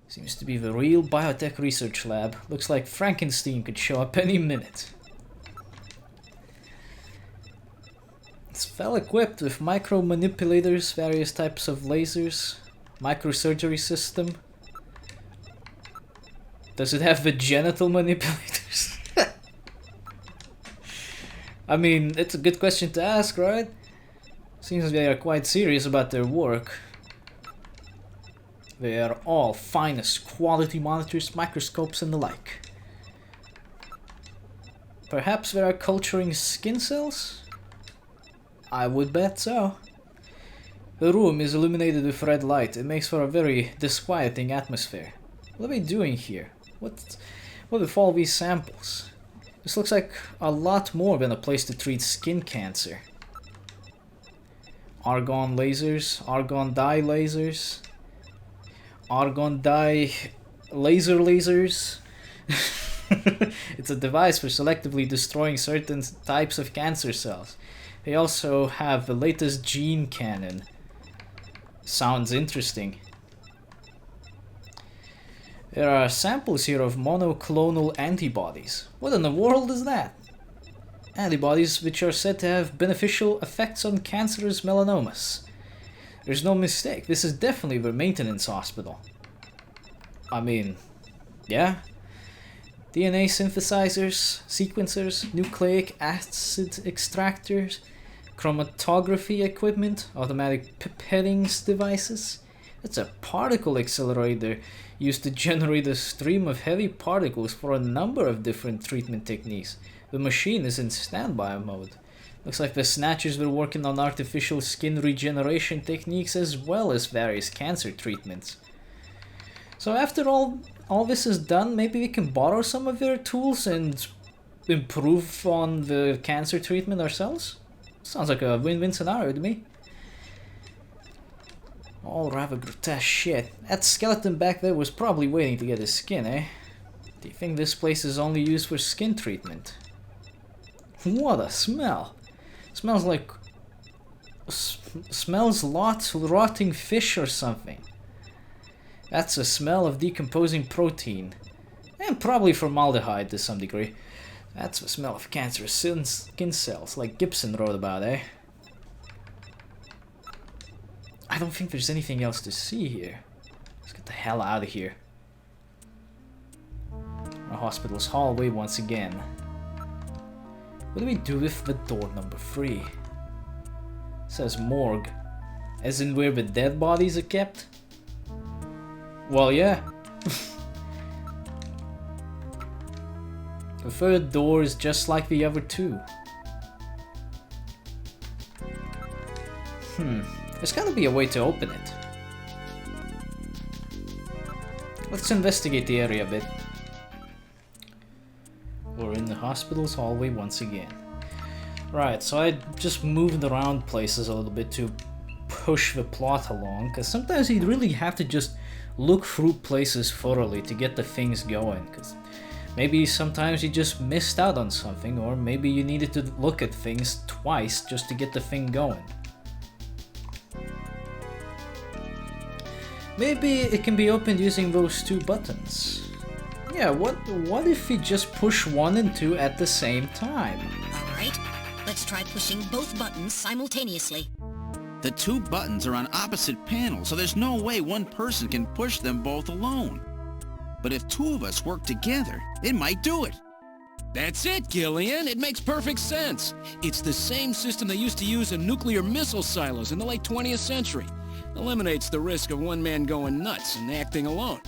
Seems to be the real biotech research lab. Looks like Frankenstein could show up any minute. It's well equipped with micro manipulators, various types of lasers, microsurgery system. Does it have the genital manipulators? I mean, it's a good question to ask, right? Seems they are quite serious about their work. They are all finest quality monitors, microscopes and the like. Perhaps they are culturing skin cells? I would bet so. The room is illuminated with red light. It makes for a very disquieting atmosphere. What are we doing here? What with all these samples? This looks like a lot more than a place to treat skin cancer. Argon lasers, argon dye lasers, argon dye laser lasers. It's a device for selectively destroying certain types of cancer cells. They also have the latest gene cannon. Sounds interesting. There are samples here of monoclonal antibodies. What in the world is that? Antibodies which are said to have beneficial effects on cancerous melanomas. There's no mistake, this is definitely their maintenance hospital. I mean, yeah. DNA synthesizers, sequencers, nucleic acid extractors, chromatography equipment, automatic pipetting devices. It's a particle accelerator used to generate a stream of heavy particles for a number of different treatment techniques. The machine is in standby mode. Looks like the Snatchers were working on artificial skin regeneration techniques as well as various cancer treatments. So after all this is done, maybe we can borrow some of their tools and improve on the cancer treatment ourselves? Sounds like a win-win scenario to me. All rather grotesque shit. That skeleton back there was probably waiting to get his skin, eh? Do you think this place is only used for skin treatment? What a smell! Smells like... smells like rotting fish or something. That's a smell of decomposing protein. And probably formaldehyde to some degree. That's the smell of cancerous skin cells, like Gibson wrote about, eh? I don't think there's anything else to see here. Let's get the hell out of here. Our hospital's hallway once again. What do we do with the door number 3? It says morgue. As in where the dead bodies are kept? Well, yeah. The third door is just like the other two. There's gotta be a way to open it. Let's investigate the area a bit. We're in the hospital's hallway once again. Right, so I just moved around places a little bit to push the plot along, because sometimes you really have to just look through places thoroughly to get the things going, because maybe sometimes you just missed out on something, or maybe you needed to look at things twice just to get the thing going. Maybe it can be opened using those 2 buttons. Yeah, what if we just push 1 and 2 at the same time? Alright, let's try pushing both buttons simultaneously. The 2 buttons are on opposite panels, so there's no way one person can push them both alone. But if 2 of us work together, it might do it. That's it, Gillian. It makes perfect sense. It's the same system they used to use in nuclear missile silos in the late 20th century. Eliminates the risk of one man going nuts and acting alone.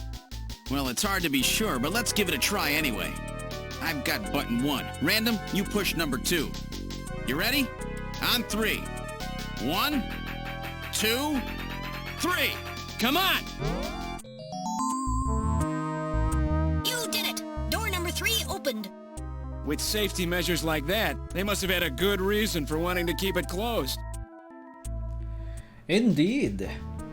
Well, it's hard to be sure, but let's give it a try anyway. I've got button 1. Random, you push number 2. You ready? On 3. 1, 2, 3. Come on! You did it! Door number 3 opened. With safety measures like that, they must have had a good reason for wanting to keep it closed. Indeed.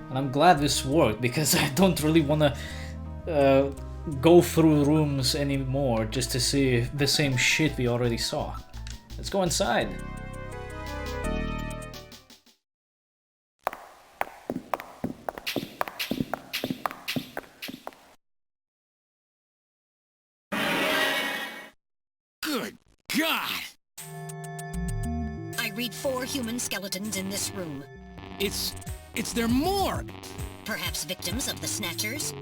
And I'm glad this worked, because I don't really want to go through rooms anymore just to see the same shit we already saw. Let's go inside. Good God! I read 4 human skeletons in this room. It's their morgue. Perhaps victims of the Snatchers?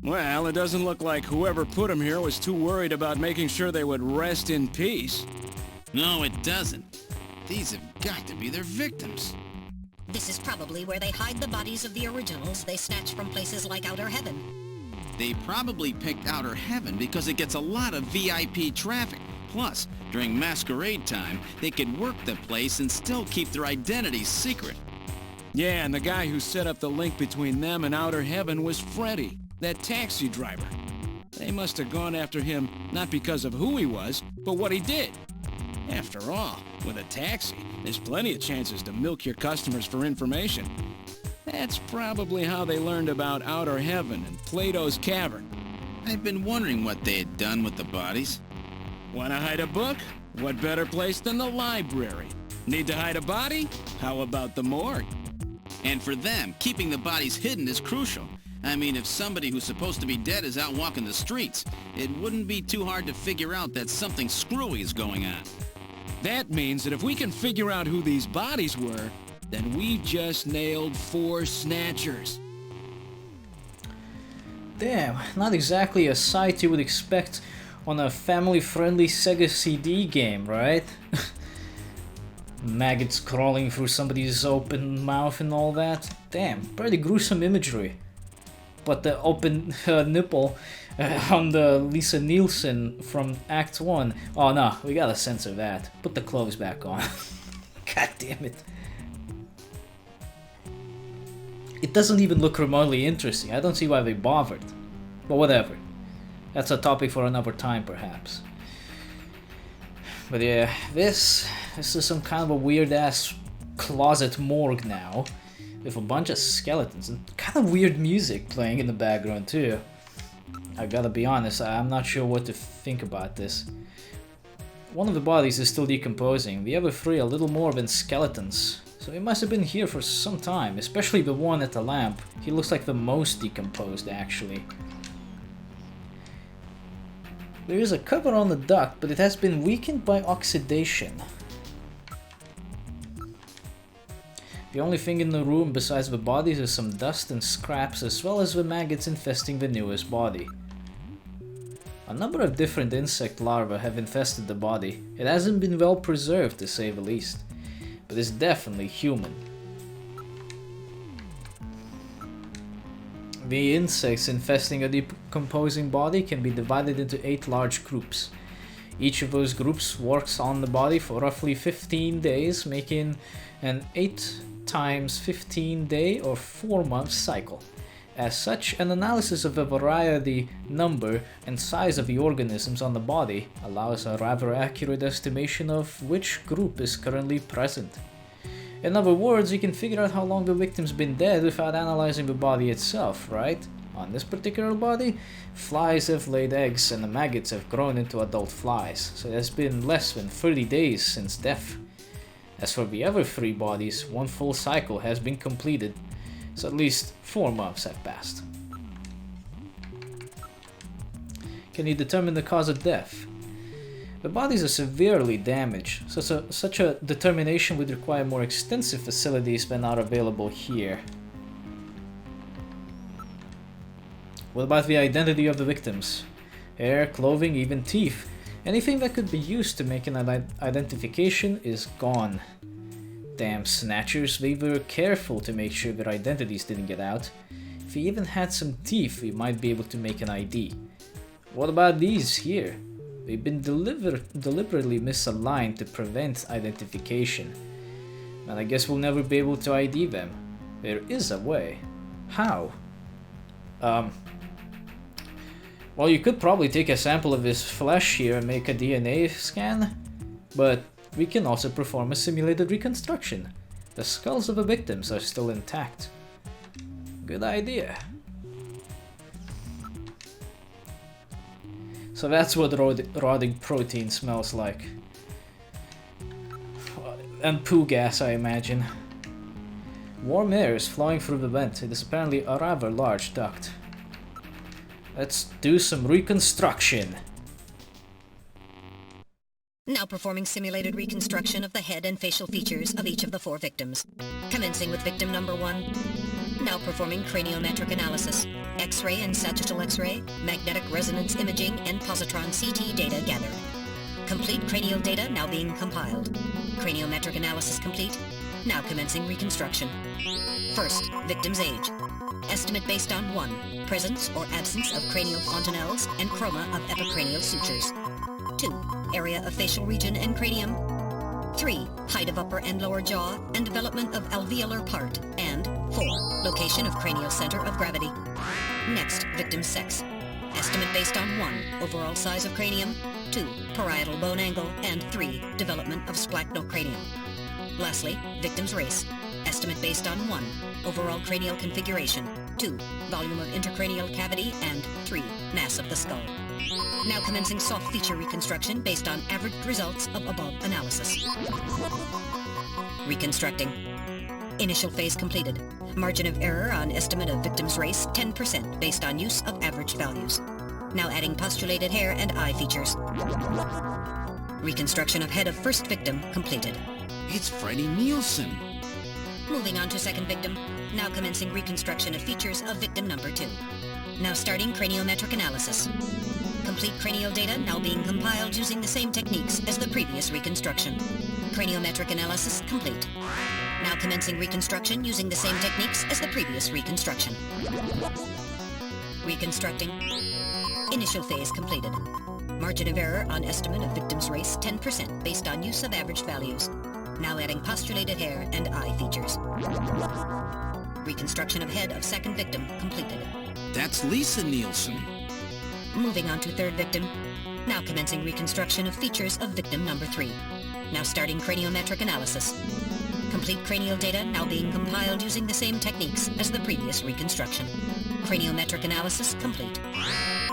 Well, it doesn't look like whoever put them here was too worried about making sure they would rest in peace. No, it doesn't. These have got to be their victims. This is probably where they hide the bodies of the originals they snatch from places like Outer Heaven. They probably picked Outer Heaven because it gets a lot of VIP traffic. Plus, during masquerade time, they could work the place and still keep their identities secret. Yeah, and the guy who set up the link between them and Outer Heaven was Freddy, that taxi driver. They must have gone after him not because of who he was, but what he did. After all, with a taxi, there's plenty of chances to milk your customers for information. That's probably how they learned about Outer Heaven and Plato's Cavern. I've been wondering what they had done with the bodies. Want to hide a book? What better place than the library? Need to hide a body? How about the morgue? And for them, keeping the bodies hidden is crucial. I mean, if somebody who's supposed to be dead is out walking the streets, it wouldn't be too hard to figure out that something screwy is going on. That means that if we can figure out who these bodies were, then we just nailed 4 Snatchers. Damn, not exactly a sight you would expect on a family-friendly Sega CD game, right? Maggots crawling through somebody's open mouth and all that. Damn, pretty gruesome imagery. But the open nipple on the Lisa Nielsen from Act 1. Oh no, we gotta censor that. Put the clothes back on. God damn it. It doesn't even look remotely interesting. I don't see why they bothered. But whatever. That's a topic for another time, perhaps. But yeah, this is some kind of a weird-ass closet morgue now. With a bunch of skeletons and kind of weird music playing in the background too. I gotta be honest, I'm not sure what to think about this. One of the bodies is still decomposing, the other 3 a little more than skeletons. So he must have been here for some time, especially the one at the lamp. He looks like the most decomposed actually. There is a cover on the duct, but it has been weakened by oxidation. The only thing in the room besides the bodies is some dust and scraps, as well as the maggots infesting the newest body. A number of different insect larvae have infested the body. It hasn't been well preserved, to say the least, but it's definitely human. The insects infesting a decomposing body can be divided into 8 large groups. Each of those groups works on the body for roughly 15 days, making an 8 times 15 day or 4-month cycle. As such, an analysis of the variety, number, and size of the organisms on the body allows a rather accurate estimation of which group is currently present. In other words, you can figure out how long the victim's been dead without analyzing the body itself, right? On this particular body, flies have laid eggs and the maggots have grown into adult flies, so it has been less than 30 days since death. As for the other 3 bodies, 1 full cycle has been completed, so at least 4 months have passed. Can you determine the cause of death? The bodies are severely damaged, so such a determination would require more extensive facilities than are available here. What about the identity of the victims? Hair, clothing, even teeth. Anything that could be used to make an identification is gone. Damn Snatchers, they were careful to make sure their identities didn't get out. If we even had some teeth, we might be able to make an ID. What about these here? They've been deliberately misaligned to prevent identification. And I guess we'll never be able to ID them. There is a way. How? Well, you could probably take a sample of his flesh here and make a DNA scan, but we can also perform a simulated reconstruction. The skulls of the victims are still intact. Good idea. So that's what rotting protein smells like. And poo gas, I imagine. Warm air is flowing through the vent. It is apparently a rather large duct. Let's do some reconstruction. Now performing simulated reconstruction of the head and facial features of each of the 4 victims. Commencing with victim number 1. Now performing craniometric analysis. X-ray and sagittal X-ray, magnetic resonance imaging, and positron CT data gathered. Complete cranial data now being compiled. Craniometric analysis complete. Now commencing reconstruction. First, victim's age. Estimate based on 1. Presence or absence of cranial fontanelles and chroma of epicranial sutures. 2. Area of facial region and cranium. 3. Height of upper and lower jaw and development of alveolar part. And 4. Location of cranial center of gravity. Next, victim's sex. Estimate based on 1. Overall size of cranium. 2. Parietal bone angle. And 3. Development of splachocranium. Lastly, victim's race. Estimate based on 1. Overall cranial configuration. 2. Volume of intercranial cavity. And 3. Mass of the skull. Now commencing soft feature reconstruction based on averaged results of above analysis. Reconstructing. Initial phase completed. Margin of error on estimate of victim's race 10% based on use of average values. Now adding postulated hair and eye features. Reconstruction of head of first victim completed. It's Freddie Nielsen. Moving on to second victim. Now commencing reconstruction of features of victim number 2. Now starting craniometric analysis. Complete cranial data now being compiled using the same techniques as the previous reconstruction. Craniometric analysis complete. Now commencing reconstruction using the same techniques as the previous reconstruction. Reconstructing. Initial phase completed. Margin of error on estimate of victim's race 10% based on use of average values. Now adding postulated hair and eye features. Reconstruction of head of second victim completed. That's Lisa Nielsen. Moving on to third victim. Now commencing reconstruction of features of victim number 3. Now starting craniometric analysis. Complete cranial data now being compiled using the same techniques as the previous reconstruction. Craniometric analysis complete.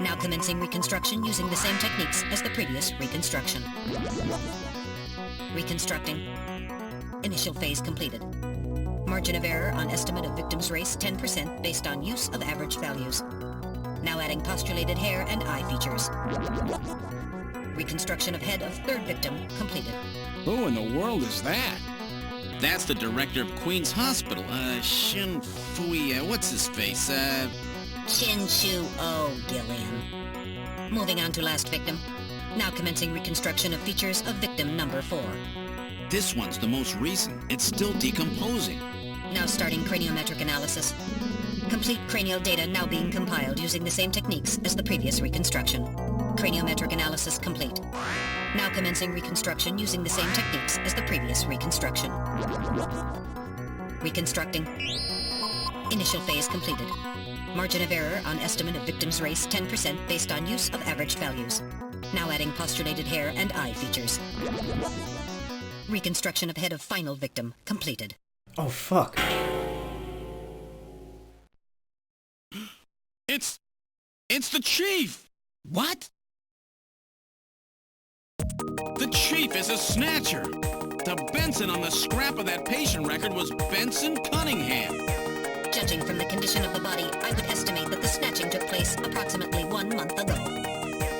Now commencing reconstruction using the same techniques as the previous reconstruction. Reconstructing. Initial phase completed. Margin of error on estimate of victim's race 10% based on use of average values. Now adding postulated hair and eye features. Reconstruction of head of third victim completed. Who in the world is that? That's the director of Queen's Hospital, Shin Fui, what's his face, Chin Chu O, Gillian. Moving on to last victim. Now commencing reconstruction of features of victim number 4. This one's the most recent. It's still decomposing. Now starting craniometric analysis. Complete cranial data now being compiled using the same techniques as the previous reconstruction. Craniometric analysis complete. Now commencing reconstruction using the same techniques as the previous reconstruction. Reconstructing. Initial phase completed. Margin of error on estimate of victim's race 10% based on use of average values. Now adding postulated hair and eye features. Reconstruction of head of final victim completed. Oh, fuck. It's the Chief! What? The Chief is a Snatcher! The Benson on the scrap of that patient record was Benson Cunningham. Judging from the condition of the body, I would estimate that the snatching took place approximately 1 month ago.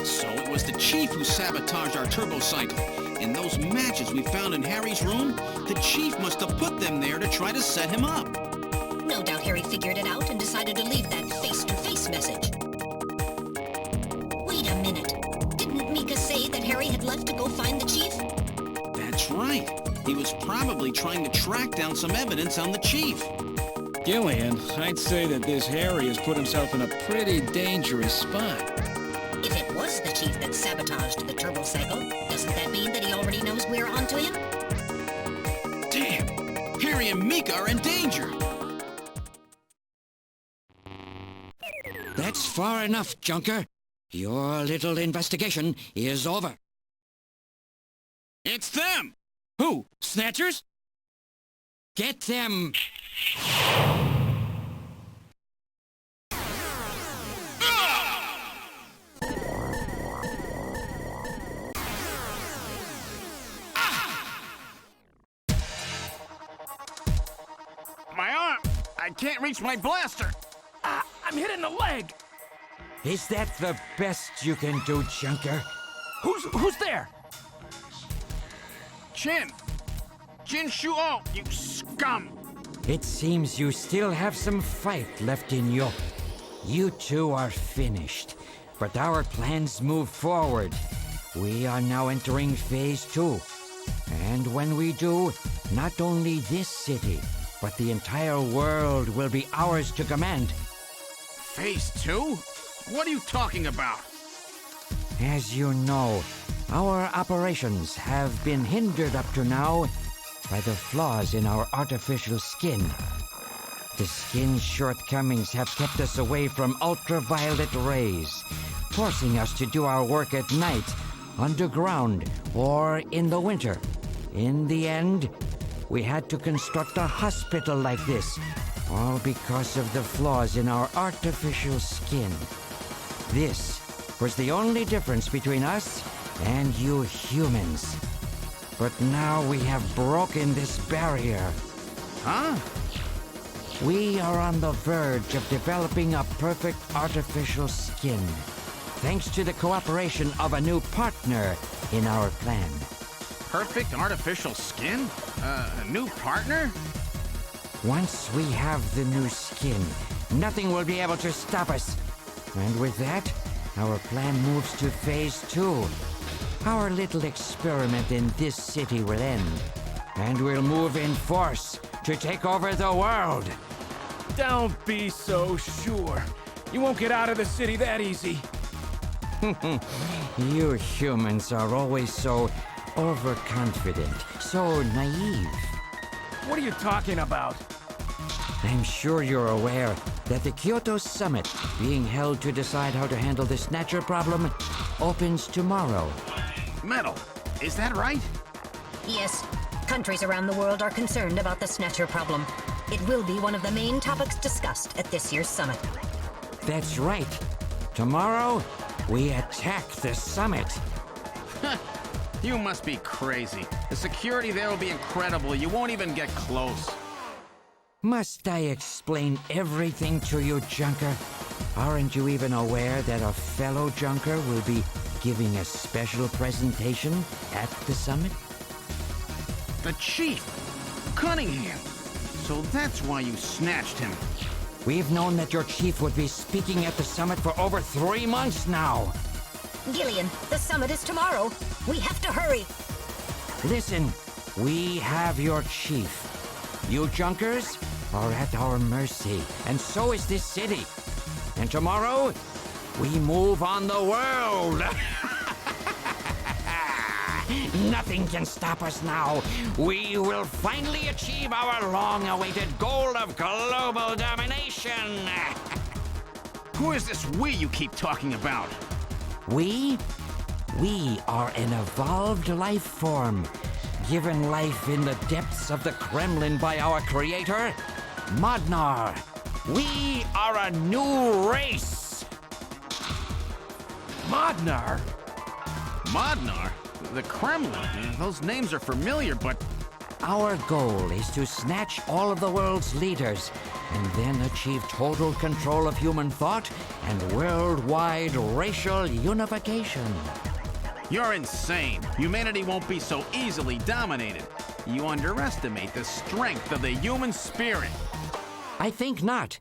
So it was the Chief who sabotaged our turbo cycle. And those matches we found in Harry's room, the Chief must have put them there to try to set him up. No doubt Harry figured it out and decided to leave that face-to-face message. Wait a minute. Didn't Mika say that Harry had left to go find the Chief? That's right. He was probably trying to track down some evidence on the Chief. Gillian, I'd say that this Harry has put himself in a pretty dangerous spot. If it was the Chief that sabotaged the turbo cycle, doesn't that mean that he already knows we're onto him? Damn! Harry and Mika are in danger! That's far enough, Junker. Your little investigation is over. It's them! Who? Snatchers? Get them! My arm! I can't reach my blaster! I'm hit in the leg! Is that the best you can do, Junker? Who's there? Chin! Jin Shuo, you scum! It seems you still have some fight left in you. You two are finished, but our plans move forward. We are now entering Phase 2. And when we do, not only this city, but the entire world will be ours to command. Phase 2? What are you talking about? As you know, our operations have been hindered up to now by the flaws in our artificial skin. The skin's shortcomings have kept us away from ultraviolet rays, forcing us to do our work at night, underground, or in the winter. In the end, we had to construct a hospital like this, all because of the flaws in our artificial skin. This was the only difference between us and you humans. But now we have broken this barrier. Huh? We are on the verge of developing a perfect artificial skin, thanks to the cooperation of a new partner in our plan. Perfect artificial skin? A new partner? Once we have the new skin, nothing will be able to stop us. And with that, our plan moves to Phase 2. Our little experiment in this city will end, and we'll move in force to take over the world. Don't be so sure. You won't get out of the city that easy. You humans are always so overconfident, so naive. What are you talking about? I'm sure you're aware that the Kyoto Summit, being held to decide how to handle the Snatcher problem, opens tomorrow. Metal, is that right? Yes, countries around the world are concerned about the Snatcher problem. It will be one of the main topics discussed at this year's summit. That's right. Tomorrow, we attack the summit. You must be crazy. The security there will be incredible. You won't even get close. Must I explain everything to you, Junker? Aren't you even aware that a fellow Junker will be giving a special presentation at the summit? The chief! Cunningham! So that's why you snatched him. We've known that your chief would be speaking at the summit for over 3 months now. Gillian, the summit is tomorrow. We have to hurry. Listen, we have your chief. You Junkers are at our mercy, and so is this city. And tomorrow, we move on the world. Nothing can stop us now. We will finally achieve our long-awaited goal of global domination. Who is this we you keep talking about? We are an evolved life form, given life in the depths of the Kremlin by our creator, Modnar. We are a new race. Modnar? Modnar? The Kremlin? Those names are familiar, but... Our goal is to snatch all of the world's leaders and then achieve total control of human thought and worldwide racial unification. You're insane. Humanity won't be so easily dominated. You underestimate the strength of the human spirit. I think not.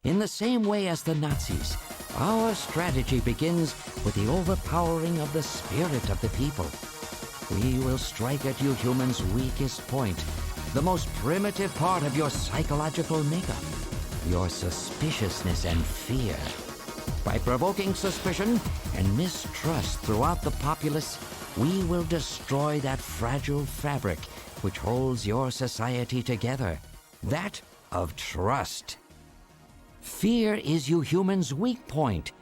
In the same way as the Nazis, our strategy begins with the overpowering of the spirit of the people. We will strike at you humans' weakest point, the most primitive part of your psychological makeup, your suspiciousness and fear. By provoking suspicion and mistrust throughout the populace, we will destroy that fragile fabric which holds your society together, that of trust. Fear is you humans' weak point.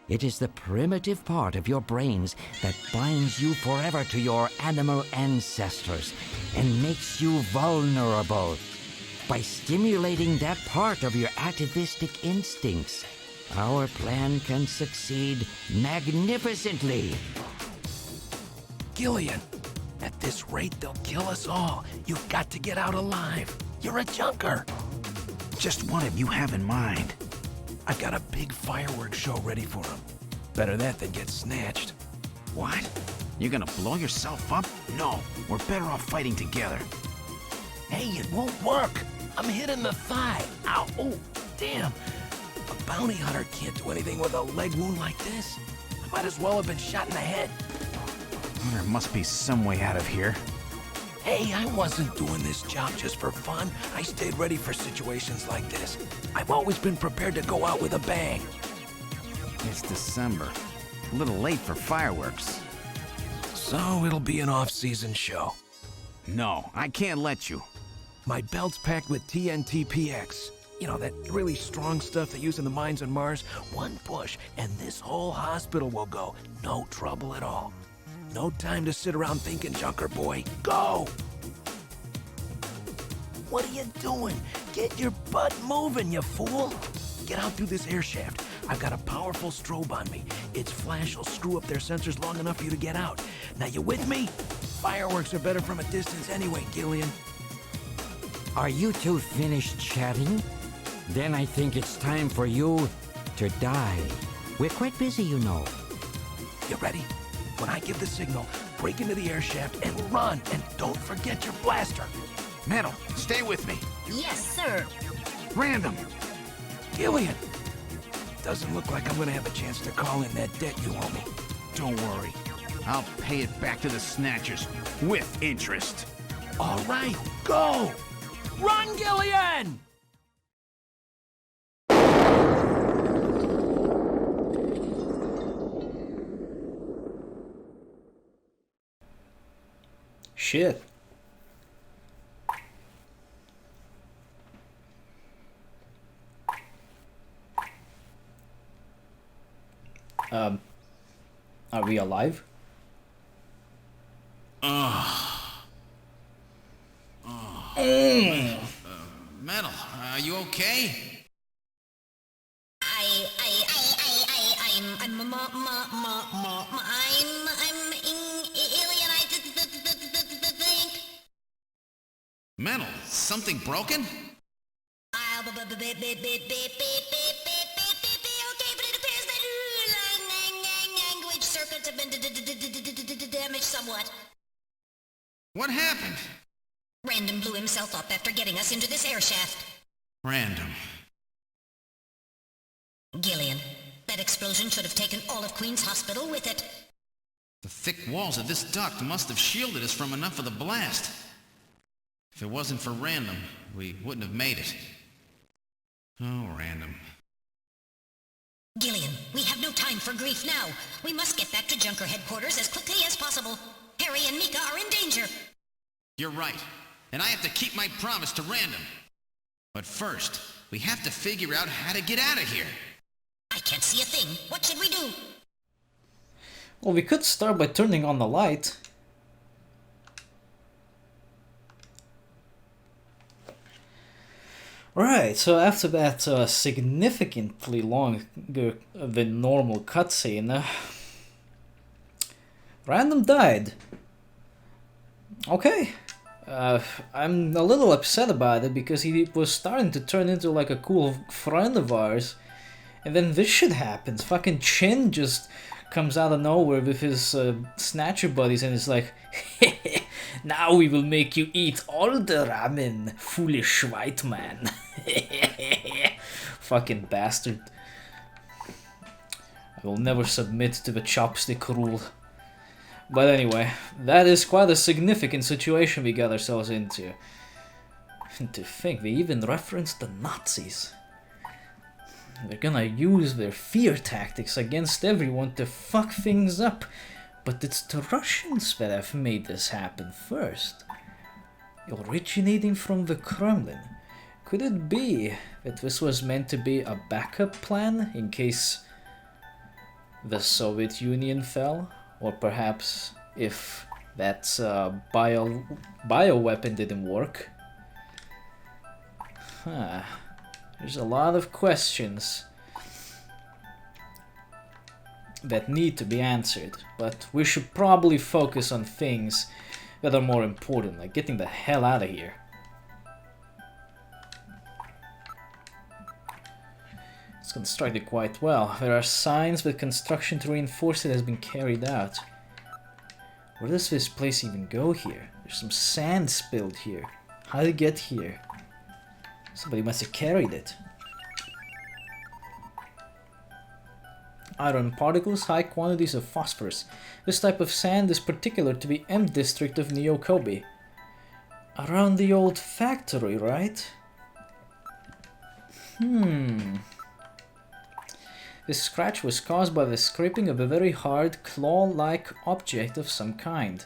It is the primitive part of your brains that binds you forever to your animal ancestors and makes you vulnerable. By stimulating that part of your atavistic instincts, our plan can succeed magnificently. Gillian, at this rate, they'll kill us all. You've got to get out alive. You're a junker. Just what have you have in mind? I've got a big fireworks show ready for them. Better that than get snatched. What? You're gonna blow yourself up? No, we're better off fighting together. Hey, it won't work. I'm hit in the thigh. Ow, oh, damn. A bounty hunter can't do anything with a leg wound like this. I might as well have been shot in the head. There must be some way out of here. Hey, I wasn't doing this job just for fun. I stayed ready for situations like this. I've always been prepared to go out with a bang. It's December. A little late for fireworks. So it'll be an off-season show. No, I can't let you. My belt's packed with TNT-PX. You know, that really strong stuff they use in the mines on Mars. One push, and this whole hospital will go. No trouble at all. No time to sit around thinking, Junker boy. Go! What are you doing? Get your butt moving, you fool! Get out through this air shaft. I've got a powerful strobe on me. Its flash will screw up their sensors long enough for you to get out. Now, you with me? Fireworks are better from a distance anyway, Gillian. Are you two finished chatting? Then I think it's time for you to die. We're quite busy, you know. You ready? When I give the signal, break into the air shaft and run, and don't forget your blaster. Metal, stay with me. Yes, sir. Random. Gillian! Doesn't look like I'm gonna have a chance to call in that debt you owe me. Don't worry. I'll pay it back to the Snatchers with interest. All right, go! Run, Gillian! Shit. Are we alive? Metal, are you okay? Alien, I think. Metal, something broken? Okay, but it appears that language circuits have been damaged somewhat. What happened? Random blew himself up after getting us into this air shaft. Random. Gillian, that explosion should have taken all of Queen's Hospital with it. The thick walls of this duct must have shielded us from enough of the blast. If it wasn't for Random, we wouldn't have made it. Oh, Random. Gillian, we have no time for grief now. We must get back to Junker headquarters as quickly as possible. Harry and Mika are in danger. You're right. And I have to keep my promise to Random. But first, we have to figure out how to get out of here. I can't see a thing. What should we do? Well, we could start by turning on the light. Right, so after that significantly longer than normal cutscene, Random died. Okay. I'm a little upset about it because he was starting to turn into like a cool friend of ours. And then this shit happens. Fucking Chin just comes out of nowhere with his Snatcher buddies and is like, now we will make you eat all the ramen, foolish white man. Fucking bastard. I will never submit to the chopstick rule. But anyway, that is quite a significant situation we got ourselves into. And to think, they even referenced the Nazis. They're gonna use their fear tactics against everyone to fuck things up. But it's the Russians that have made this happen first. Originating from the Kremlin. Could it be that this was meant to be a backup plan in case the Soviet Union fell? Or perhaps if that bioweapon didn't work? Huh. There's a lot of questions that need to be answered, but we should probably focus on things that are more important, like getting the hell out of here. It's constructed quite well. There are signs that construction to reinforce it has been carried out. Where does this place even go here? There's some sand spilled here. How did it get here? Somebody must have carried it. Iron particles, high quantities of phosphorus. This type of sand is particular to the M district of Nyokobi. Around the old factory, right? This scratch was caused by the scraping of a very hard, claw-like object of some kind.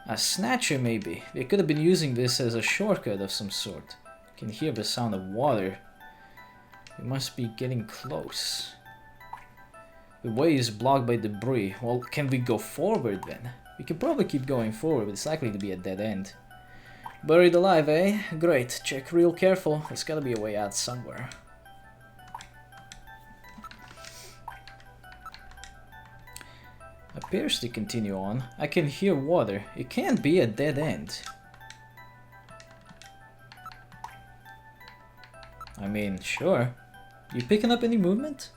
A snatcher, maybe. They could have been using this as a shortcut of some sort. You can hear the sound of water. We must be getting close. The way is blocked by debris. Well, can we go forward then? We can probably keep going forward, but it's likely to be a dead end. Buried alive, eh? Great. Check real careful. There's gotta be a way out somewhere. Appears to continue on. I can hear water. It can't be a dead end. I mean, sure. You picking up any movement?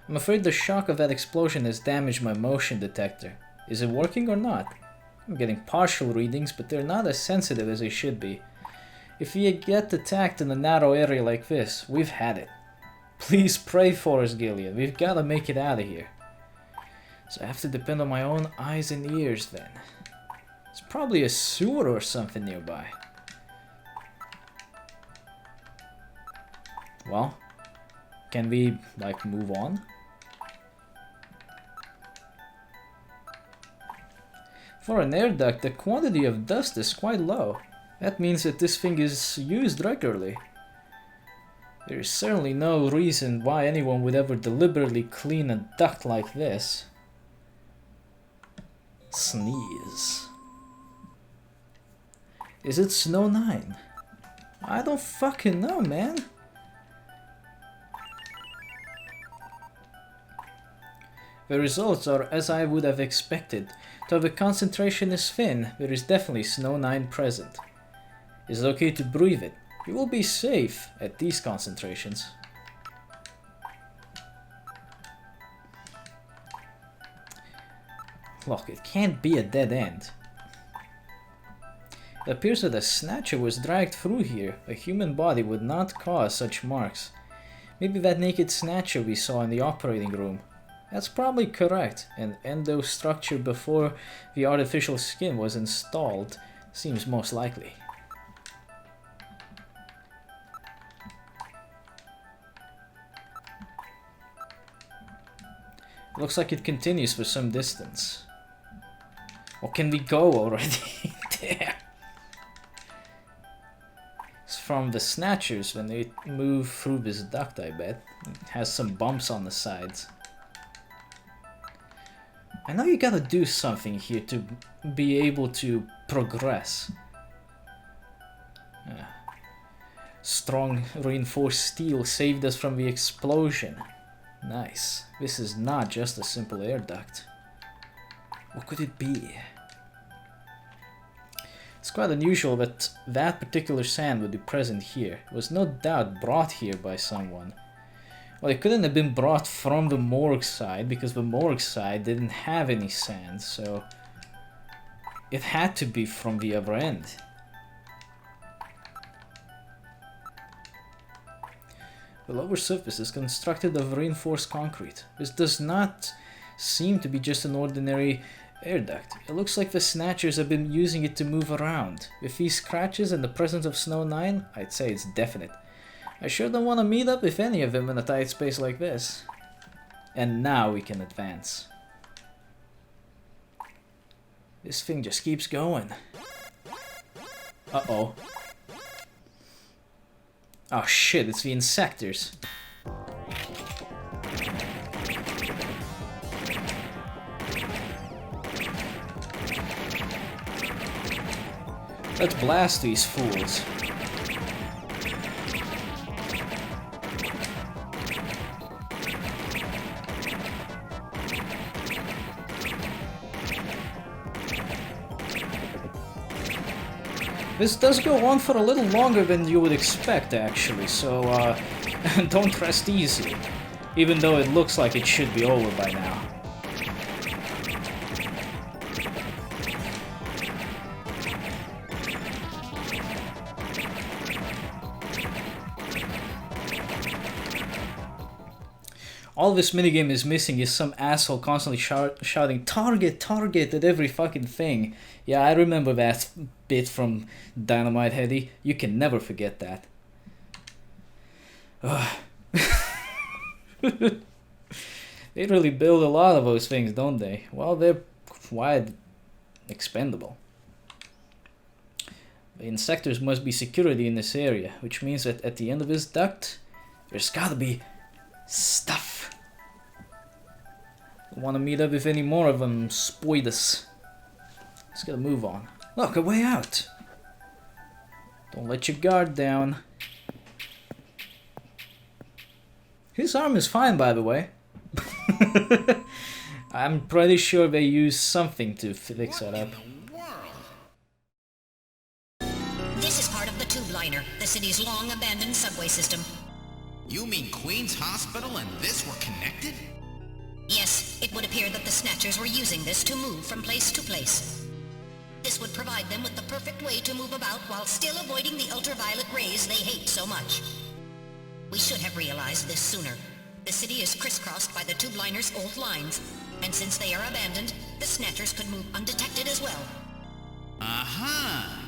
I'm afraid the shock of that explosion has damaged my motion detector. Is it working or not? I'm getting partial readings, but they're not as sensitive as they should be. If we get attacked in a narrow area like this, we've had it. Please pray for us, Gilead. We've got to make it out of here. So I have to depend on my own eyes and ears then. It's probably a sewer or something nearby. Well, can we, like, move on? For an air duct, the quantity of dust is quite low. That means that this thing is used regularly. There is certainly no reason why anyone would ever deliberately clean a duct like this. Sneeze. Is it Snow 9? I don't fucking know, man. The results are as I would have expected. Though the concentration is thin, there is definitely Snow 9 present. Is it okay to breathe it? You will be safe at these concentrations. Look, it can't be a dead end. It appears that a Snatcher was dragged through here. A human body would not cause such marks. Maybe that naked Snatcher we saw in the operating room. That's probably correct. An endostructure before the artificial skin was installed seems most likely. Looks like it continues for some distance. Or can we go already? There. It's from the Snatchers when they move through this duct, I bet. It has some bumps on the sides. I know you gotta do something here to be able to progress. Strong reinforced steel saved us from the explosion. Nice. This is not just a simple air duct. What could it be? It's quite unusual that that particular sand would be present here. It was no doubt brought here by someone. Well, it couldn't have been brought from the Morgue side, because the Morgue side didn't have any sand, so it had to be from the other end. The lower surface is constructed of reinforced concrete. This does not seem to be just an ordinary air duct. It looks like the Snatchers have been using it to move around. With these scratches and the presence of Snow 9, I'd say it's definite. I sure don't want to meet up with any of them in a tight space like this. And now we can advance. This thing just keeps going. Uh-oh. Oh shit, it's the insectors. Let's blast these fools. This does go on for a little longer than you would expect, actually, so don't rest easy, even though it looks like it should be over by now. all this minigame is missing is some asshole constantly shouting target, target at every fucking thing. Yeah, I remember that bit from Dynamite Heady. You can never forget that. They really build a lot of those things, don't they? Well, they're quite expendable. The insectors must be security in this area, which means that at the end of this duct, there's gotta be stuff. Don't want to meet up with any more of them spoiders. Let's gotta move on. Look, a way out. Don't let your guard down. His arm is fine, by the way. I'm pretty sure they use something to fix that up. This is part of the tube liner, the city's long-abandoned subway system. You mean Queen's Hospital and this were connected? Yes, it would appear that the Snatchers were using this to move from place to place. This would provide them with the perfect way to move about while still avoiding the ultraviolet rays they hate so much. We should have realized this sooner. The city is crisscrossed by the tube liner's old lines, and since they are abandoned, the Snatchers could move undetected as well. Aha!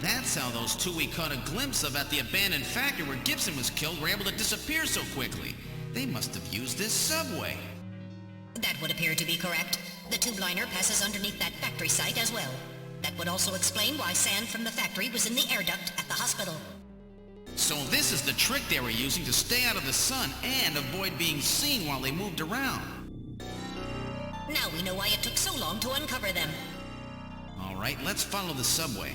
That's how those two we caught a glimpse of at the abandoned factory where Gibson was killed were able to disappear so quickly. They must have used this subway. That would appear to be correct. The tube liner passes underneath that factory site as well. That would also explain why sand from the factory was in the air duct at the hospital. So this is the trick they were using to stay out of the sun and avoid being seen while they moved around. Now we know why it took so long to uncover them. All right, let's follow the subway.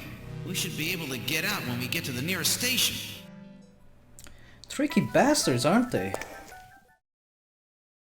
We should be able to get out when we get to the nearest station. Tricky bastards, aren't they?